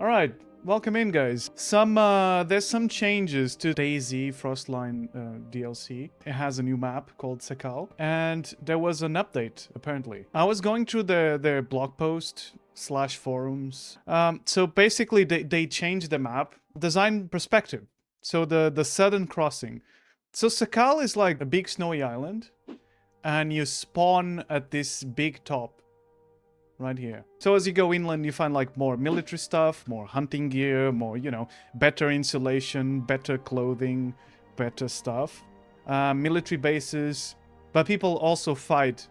Alright, welcome in, guys. There's some changes to DayZ Frostline DLC. It has a new map called Sakhal, and there was an update, apparently. I was going through their blog post / forums. So basically, they changed the map. Design perspective. So the southern crossing. So Sakhal is like a big snowy island, and you spawn at this big top. Right here. So as you go inland, you find like more military stuff, more hunting gear, more, better insulation, better clothing, better stuff. Military bases. But people also fight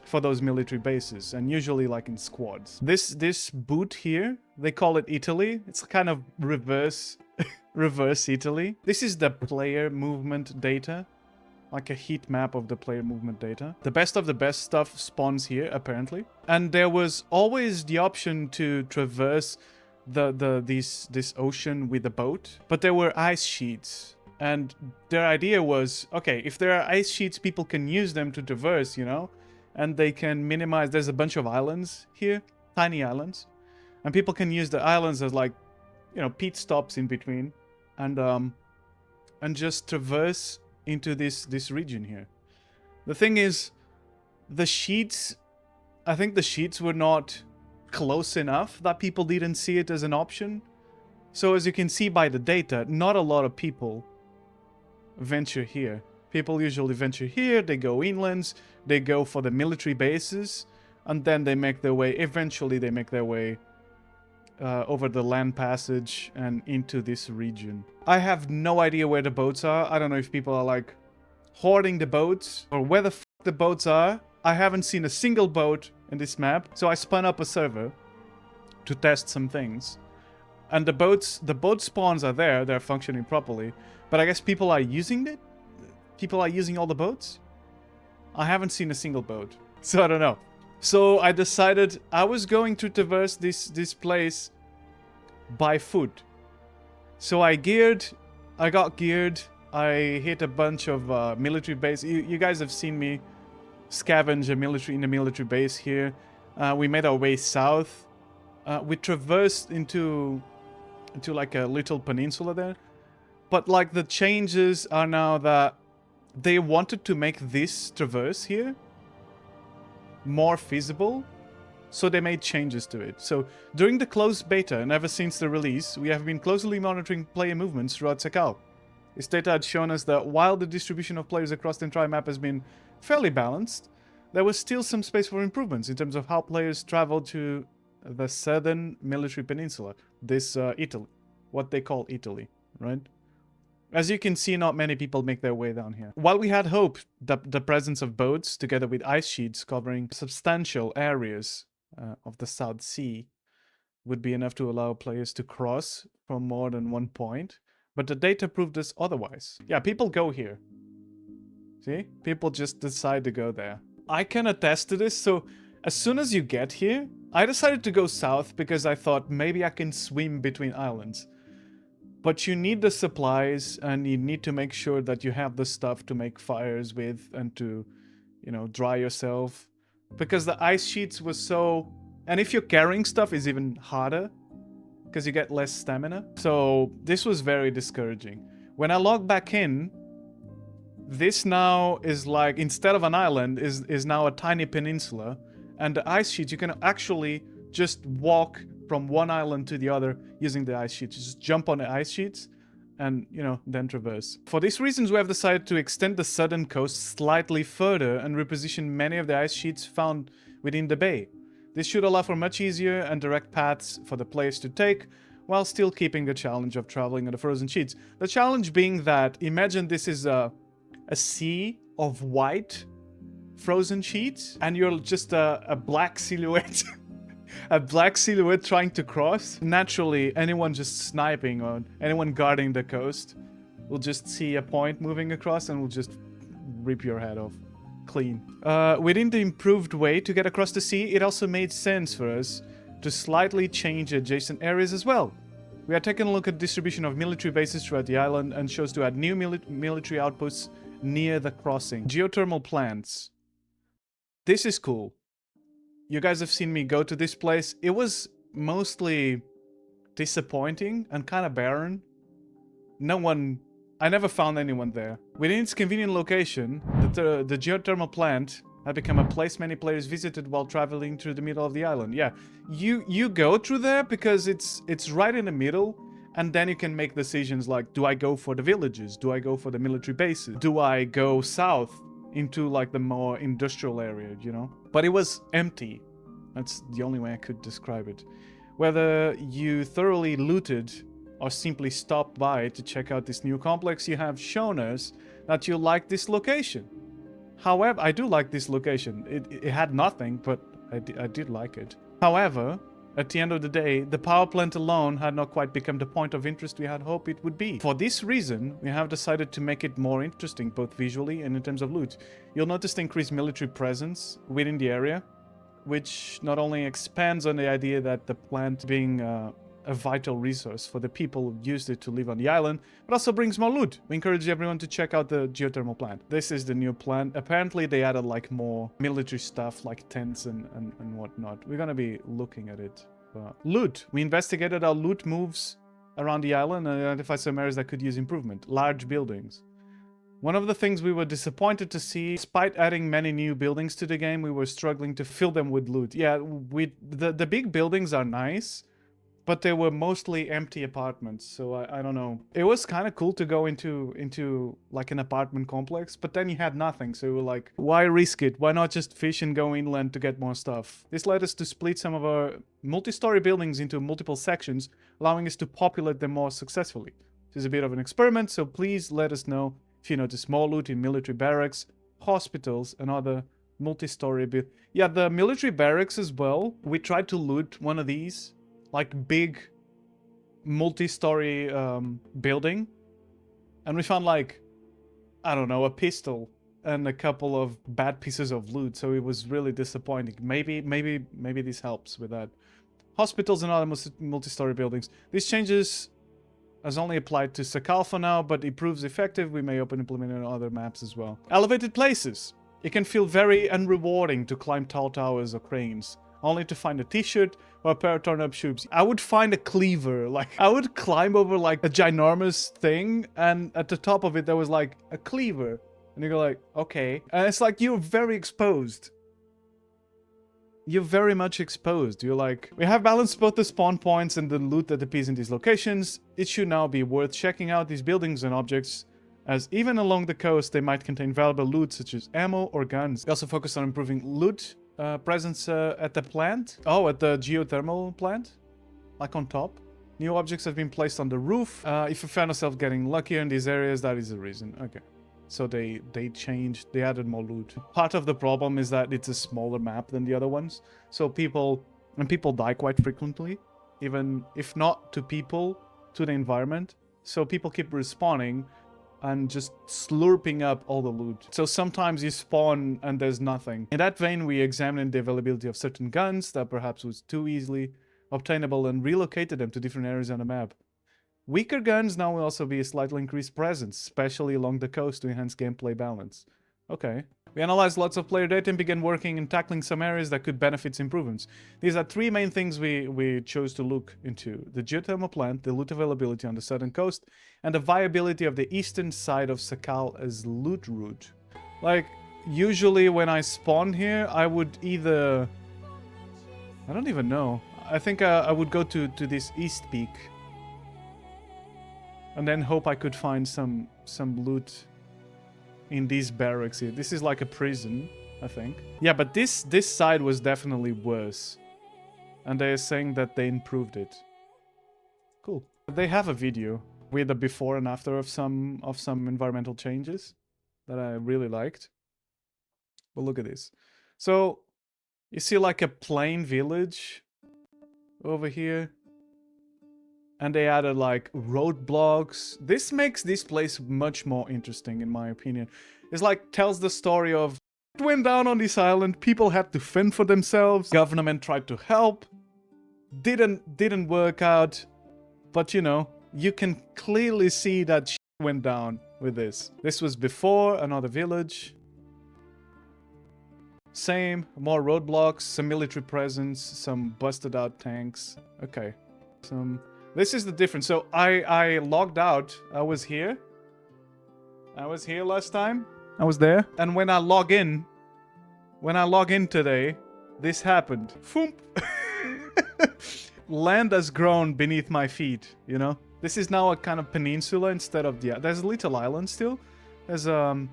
for those military bases, and usually like in squads. This boot here, they call it Italy. It's kind of reverse Italy. This is the player movement data. Like a heat map of the player movement data. The best of the best stuff spawns here, apparently. And there was always the option to traverse this ocean with a boat. But there were ice sheets. And their idea was, okay, if there are ice sheets, people can use them to traverse, and they can minimize. There's a bunch of islands here, tiny islands. And people can use the islands as like, pit stops in between. And just traverse into this region here. The thing is, the sheets, I think the sheets were not close enough that people didn't see it as an option. So as you can see by the data, not a lot of people venture here. People usually venture here, they go inlands, they go for the military bases, and then they make their way, eventually they make their way over the land passage and into this region. I have no idea where the boats are. I don't know if people are like hoarding the boats or where the f the boats are. I haven't seen a single boat in this map, so I spun up a server to test some things. And the boat spawns are there, they're functioning properly, but I guess people are using it? People are using all the boats? I haven't seen a single boat, so I don't know. So I decided I was going to traverse this place by foot. So I got geared, I hit a bunch of military base. You guys have seen me scavenge in a military base here. We made our way south. We traversed into like a little peninsula there. But like the changes are now that they wanted to make this traverse here more feasible, so they made changes to it. So during the closed beta and ever since the release, we have been closely monitoring player movements throughout Sakhal. This data had shown us that while the distribution of players across the entire map has been fairly balanced, there was still some space for improvements in terms of how players traveled to the southern military peninsula, this Italy, what they call Italy, right? As you can see, not many people make their way down here. While we had hope that the presence of boats, together with ice sheets covering substantial areas of the South Sea, would be enough to allow players to cross from more than one point, but the data proved us otherwise. Yeah, people go here. See? People just decide to go there. I can attest to this, so as soon as you get here, I decided to go south because I thought maybe I can swim between islands. But you need the supplies, and you need to make sure that you have the stuff to make fires with and to, dry yourself. Because the ice sheets was so... And if you're carrying stuff, it's even harder, because you get less stamina. So this was very discouraging. When I log back in, this now is like, instead of an island, is now a tiny peninsula. And the ice sheets, you can actually just walk from one island to the other using the ice sheets. Just jump on the ice sheets and, then traverse. For these reasons, we have decided to extend the southern coast slightly further and reposition many of the ice sheets found within the bay. This should allow for much easier and direct paths for the players to take, while still keeping the challenge of traveling on the frozen sheets. The challenge being that, imagine this is a sea of white frozen sheets, and you're just a black silhouette. A black silhouette trying to cross. Naturally, anyone just sniping or anyone guarding the coast will just see a point moving across and will just rip your head off. Clean. Within the improved way to get across the sea, it also made sense for us to slightly change adjacent areas as well. We are taking a look at distribution of military bases throughout the island and chose to add new military outposts near the crossing. Geothermal plants. This is cool. You guys have seen me go to this place. It was mostly disappointing and kind of barren. I never found anyone there. Within its convenient location, the geothermal plant had become a place many players visited while traveling through the middle of the island. Yeah, you go through there because it's right in the middle, and then you can make decisions like, do I go for the villages? Do I go for the military bases? Do I go south into like the more industrial area, you know? But it was empty. That's the only way I could describe it. Whether you thoroughly looted or simply stopped by to check out this new complex, you have shown us that you like this location. However, I do like this location. It had nothing, but I did like it. However, at the end of the day, the power plant alone had not quite become the point of interest we had hoped it would be. For this reason, we have decided to make it more interesting, both visually and in terms of loot. You'll notice the increased military presence within the area, which not only expands on the idea that the plant being a vital resource for the people who used it to live on the island, but also brings more loot. We encourage everyone to check out the geothermal plant. This is the new plant. Apparently they added like more military stuff like tents and whatnot. We're gonna be looking at it. Loot. We investigated our loot moves around the island and identified some areas that could use improvement. Large buildings. One of the things we were disappointed to see, despite adding many new buildings to the game, we were struggling to fill them with loot. Yeah, the big buildings are nice, but they were mostly empty apartments, so I don't know. It was kind of cool to go into like an apartment complex, but then you had nothing, so we were like, why risk it? Why not just fish and go inland to get more stuff? This led us to split some of our multi-story buildings into multiple sections, allowing us to populate them more successfully. This is a bit of an experiment, so please let us know if you notice more loot in military barracks, hospitals, and other multi-story buildings. Yeah, the military barracks as well. We tried to loot one of these, like big multi-story building, and we found like, I don't know, a pistol and a couple of bad pieces of loot, so it was really disappointing. Maybe this helps with that. Hospitals and other multi-story buildings. These changes has only applied to Sakhal for now, but it proves effective. We may open implementing on other maps as well. Elevated places. It can feel very unrewarding to climb tall towers or cranes, only to find a t-shirt or a pair of torn-up shoes. I would find a cleaver. Like, I would climb over like a ginormous thing, and at the top of it there was like a cleaver. And you go like, okay. And it's like, you're very exposed. You're very much exposed. You're like, we have balanced both the spawn points and the loot that appears in these locations. It should now be worth checking out these buildings and objects, as even along the coast they might contain valuable loot such as ammo or guns. We also focus on improving loot presence at the plant. Oh, at the geothermal plant? Like on top. New objects have been placed on the roof. If you found yourself getting luckier in these areas, that is the reason. Okay. So they added more loot. Part of the problem is that it's a smaller map than the other ones. So people die quite frequently, even if not to people, to the environment. So people keep respawning and just slurping up all the loot. So sometimes you spawn and there's nothing. In that vein, we examined the availability of certain guns that perhaps was too easily obtainable and relocated them to different areas on the map. Weaker guns now will also be a slightly increased presence, especially along the coast to enhance gameplay balance. Okay. We analyzed lots of player data and began working and tackling some areas that could benefit improvements. These are three main things we chose to look into: the geothermal plant, the loot availability on the southern coast, and the viability of the eastern side of Sakhal as loot route. Like, usually when I spawn here, I would either... I don't even know. I think I would go to this east peak. And then hope I could find some loot in these barracks here. This is like a prison, I think. Yeah, but this side was definitely worse. And they're saying that they improved it. Cool. They have a video with a before and after of some environmental changes that I really liked. But look at this. So you see like a plain village over here. And they added like roadblocks. This makes this place much more interesting, in my opinion. It's like, tells the story of it went down on this island, people had to fend for themselves, government tried to help, didn't work out, but you know, you can clearly see that shit went down with this. This was before another village. Same, more roadblocks, some military presence, some busted out tanks. Okay, some This is the difference. So I logged out. I was here last time. I was there. And when I log in today, this happened. Foomp. Land has grown beneath my feet, you know? This is now a kind of peninsula instead of the... There's a little island still. There's a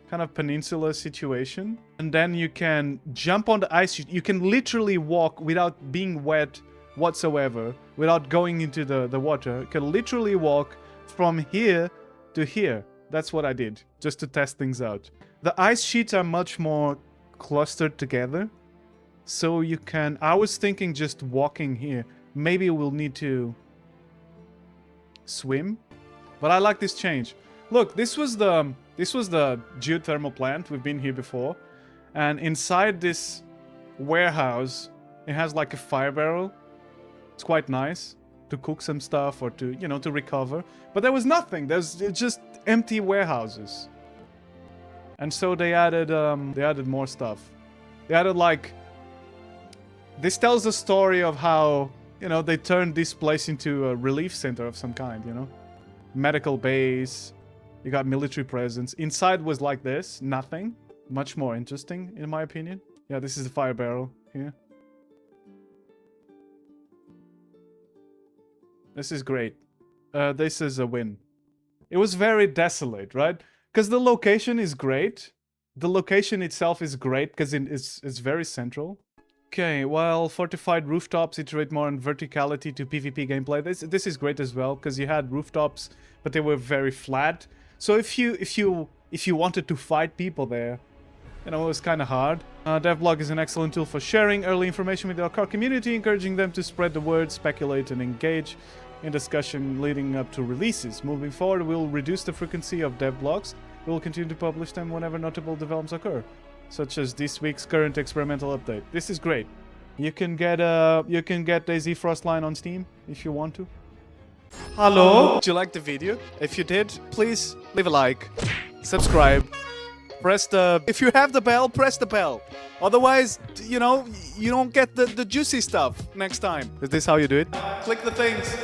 kind of peninsula situation. And then you can jump on the ice sheet. You can literally walk without being wet whatsoever, without going into the water. You can literally walk from here to here. That's what I did, just to test things out. The ice sheets are much more clustered together. So you can... I was thinking just walking here. Maybe we'll need to swim. But I like this change. Look, this was the geothermal plant. We've been here before. And inside this warehouse, it has like a fire barrel. It's quite nice to cook some stuff or to, you know, to recover. But there was nothing. There's just empty warehouses. And so they added more stuff. They added like... This tells the story of how, you know, they turned this place into a relief center of some kind, you know? Medical base. You got military presence. Inside was like this. Nothing. Much more interesting, in my opinion. Yeah, this is the fire barrel here. This is great. This is a win. It was very desolate, right? Because the location is great. The location itself is great because it's very central. Okay, while fortified rooftops iterate more on verticality to PvP gameplay. This is great as well because you had rooftops, but they were very flat. So if you wanted to fight people there, you know, it was kind of hard. Devblog is an excellent tool for sharing early information with our core community, encouraging them to spread the word, speculate, and engage in discussion leading up to releases. Moving forward, we'll reduce the frequency of devblogs. We will continue to publish them whenever notable developments occur, such as this week's current experimental update. This is great. You can get DayZ Frostline on Steam if you want to. Hello? Did you like the video? If you did, please leave a like, subscribe, press the... If you have the bell, press the bell. Otherwise, you know, you don't get the juicy stuff next time. Is this how you do it? Click the things.